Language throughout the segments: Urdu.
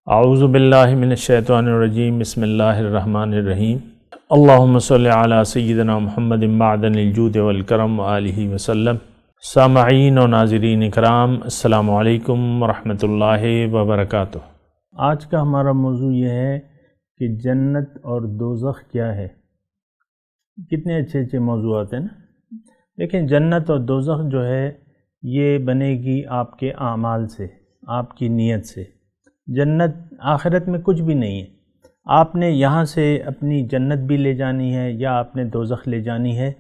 اعوذ باللہ من الشیطان الرجیم بسم اللہ الرحمن الرحیم اللہم صلی علی سیدنا محمد معدن الجود والکرم وآلہ وسلم۔ سامعین و ناظرین اکرام، السلام علیکم ورحمۃ اللہ وبرکاتہ۔ آج کا ہمارا موضوع یہ ہے کہ جنت اور دوزخ کیا ہے۔ کتنے اچھے موضوعات ہیں نا۔ لیکن جنت اور دوزخ جو ہے یہ بنے گی آپ کے اعمال سے، آپ کی نیت سے۔ جنت آخرت میں کچھ بھی نہیں ہے، آپ نے یہاں سے اپنی جنت بھی لے جانی ہے یا آپ نے دوزخ لے جانی ہے،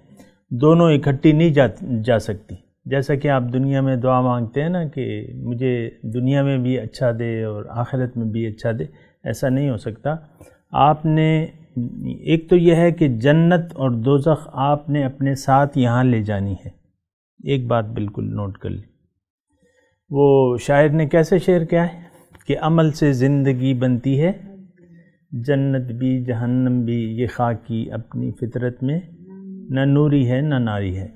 دونوں اکٹھی نہیں جا سکتی۔ جیسا کہ آپ دنیا میں دعا مانگتے ہیں نا کہ مجھے دنیا میں بھی اچھا دے اور آخرت میں بھی اچھا دے، ایسا نہیں ہو سکتا۔ آپ نے ایک تو یہ ہے کہ جنت اور دوزخ آپ نے اپنے ساتھ یہاں لے جانی ہے۔ ایک بات بالکل نوٹ کر لی، وہ شاعر نے کیسے شعر کیا ہے کہ عمل سے زندگی بنتی ہے، جنت بھی جہنم بھی یہ خاکی اپنی فطرت میں، نہ نوری ہے نہ ناری ہے۔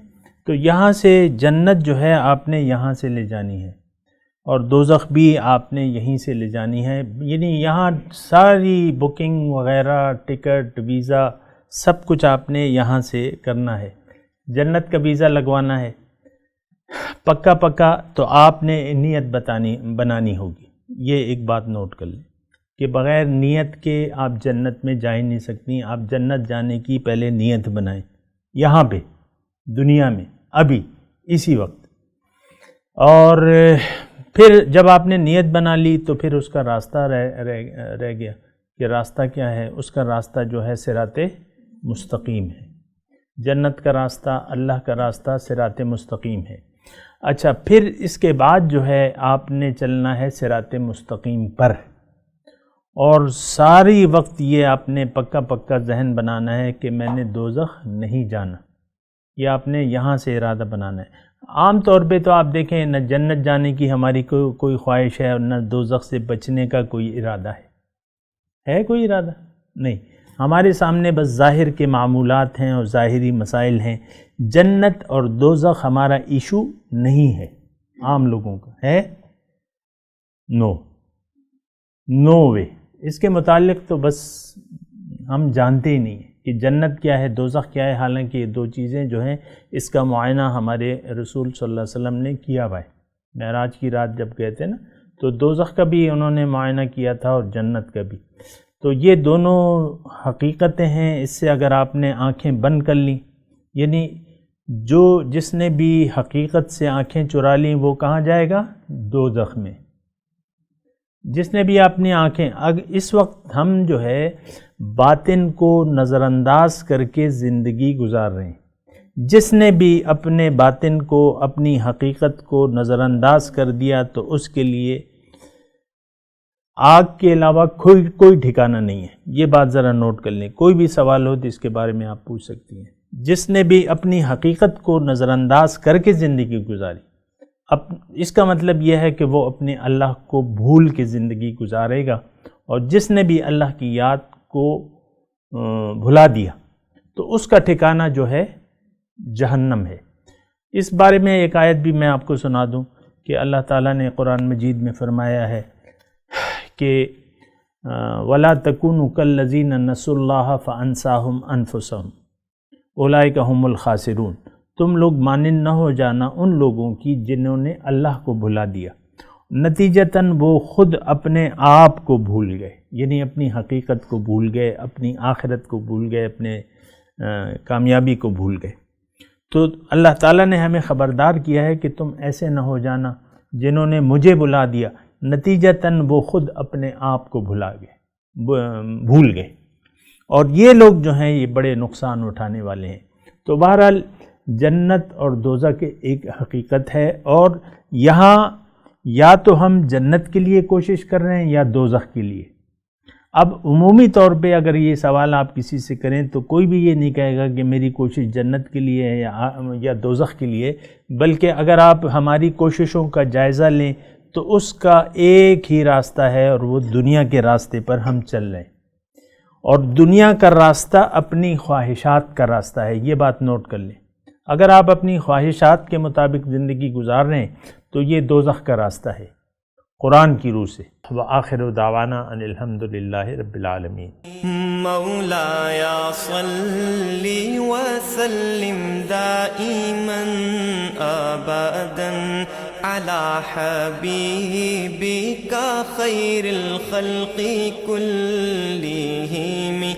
تو یہاں سے جنت جو ہے آپ نے یہاں سے لے جانی ہے اور دوزخ بھی آپ نے یہیں سے لے جانی ہے، یعنی یہاں ساری بکنگ وغیرہ، ٹکٹ، ویزا، سب کچھ آپ نے یہاں سے کرنا ہے۔ جنت کا ویزا لگوانا ہے پکا تو آپ نے نیت بنانی ہوگی۔ یہ ایک بات نوٹ کر لیں کہ بغیر نیت کے آپ جنت میں جا ہی نہیں سکتی۔ آپ جنت جانے کی پہلے نیت بنائیں، یہاں پہ دنیا میں ابھی اسی وقت، اور پھر جب آپ نے نیت بنا لی تو پھر اس کا راستہ رہ گیا کہ راستہ کیا ہے۔ اس کا راستہ جو ہے صراط مستقیم ہے۔ جنت کا راستہ، اللہ کا راستہ صراط مستقیم ہے۔ اچھا، پھر اس کے بعد جو ہے آپ نے چلنا ہے صراط مستقیم پر، اور ساری وقت یہ آپ نے پکا ذہن بنانا ہے کہ میں نے دوزخ نہیں جانا، یہ آپ نے یہاں سے ارادہ بنانا ہے۔ عام طور پہ تو آپ دیکھیں نہ جنت جانے کی ہماری کوئی خواہش ہے اور نہ دوزخ سے بچنے کا کوئی ارادہ ہے کوئی ارادہ نہیں۔ ہمارے سامنے بس ظاہر کے معمولات ہیں اور ظاہری مسائل ہیں۔ جنت اور دوزخ ہمارا ایشو نہیں ہے، عام لوگوں کا ہے، نو وے۔ اس کے متعلق تو بس ہم جانتے ہی نہیں ہیں کہ جنت کیا ہے، دوزخ کیا ہے، حالانکہ یہ دو چیزیں جو ہیں اس کا معائنہ ہمارے رسول صلی اللہ علیہ وسلم نے کیا ہوا ہے۔ معراج کی رات جب گئے تھے نا تو دوزخ کا بھی انہوں نے معائنہ کیا تھا اور جنت کا بھی۔ تو یہ دونوں حقیقتیں ہیں، اس سے اگر آپ نے آنکھیں بند کر لیں، یعنی جس نے بھی حقیقت سے آنکھیں چرا لیں وہ کہاں جائے گا؟ دوزخ میں۔ جس نے بھی اپنی آنکھیں، اس وقت ہم جو ہے باطن کو نظر انداز کر کے زندگی گزار رہے ہیں۔ جس نے بھی اپنے باطن کو، اپنی حقیقت کو نظر انداز کر دیا تو اس کے لیے آگ کے علاوہ کوئی ٹھکانہ نہیں ہے۔ یہ بات ذرا نوٹ کر لیں، کوئی بھی سوال ہو تو اس کے بارے میں آپ پوچھ سکتی ہیں۔ جس نے بھی اپنی حقیقت کو نظر انداز کر کے زندگی گزاری، اس کا مطلب یہ ہے کہ وہ اپنے اللہ کو بھول کے زندگی گزارے گا، اور جس نے بھی اللہ کی یاد کو بھلا دیا تو اس کا ٹھکانہ جو ہے جہنم ہے۔ اس بارے میں ایک آیت بھی میں آپ کو سنا دوں کہ اللہ تعالیٰ نے قرآن مجید میں فرمایا ہے کہ وَلَا تَكُونُوا كَالَّذِينَ نَسُوا اللَّهَ فَأَنسَاهُمْ أَنفُسَهُمْ أُولَئِكَ هُمُ الْخَاسِرُونَ۔ تم لوگ مانند نہ ہو جانا ان لوگوں کی جنہوں نے اللہ کو بھلا دیا، نتیجتاً وہ خود اپنے آپ کو بھول گئے، یعنی اپنی حقیقت کو بھول گئے، اپنی آخرت کو بھول گئے، اپنے کامیابی کو بھول گئے۔ تو اللہ تعالیٰ نے ہمیں خبردار کیا ہے کہ تم ایسے نہ ہو جانا جنہوں نے مجھے بھلا دیا، نتیجتاً وہ خود اپنے آپ کو بھول گئے، اور یہ لوگ جو ہیں یہ بڑے نقصان اٹھانے والے ہیں۔ تو بہرحال جنت اور دوزخ ایک حقیقت ہے، اور یہاں یا تو ہم جنت کے لیے کوشش کر رہے ہیں یا دوزخ کے لیے۔ اب عمومی طور پہ اگر یہ سوال آپ کسی سے کریں تو کوئی بھی یہ نہیں کہے گا کہ میری کوشش جنت کے لیے ہے یا دوزخ کے لیے، بلکہ اگر آپ ہماری کوششوں کا جائزہ لیں تو اس کا ایک ہی راستہ ہے، اور وہ دنیا کے راستے پر ہم چل رہے ہیں، اور دنیا کا راستہ اپنی خواہشات کا راستہ ہے۔ یہ بات نوٹ کر لیں، اگر آپ اپنی خواہشات کے مطابق زندگی گزار رہے ہیں تو یہ دوزخ کا راستہ ہے، قرآن کی روح سے۔ وآخر دعوانا ان الحمدللہ رب العالمین۔ مولاي صل وسلم دائما ابدا على حبيبك خير الخلق كلهم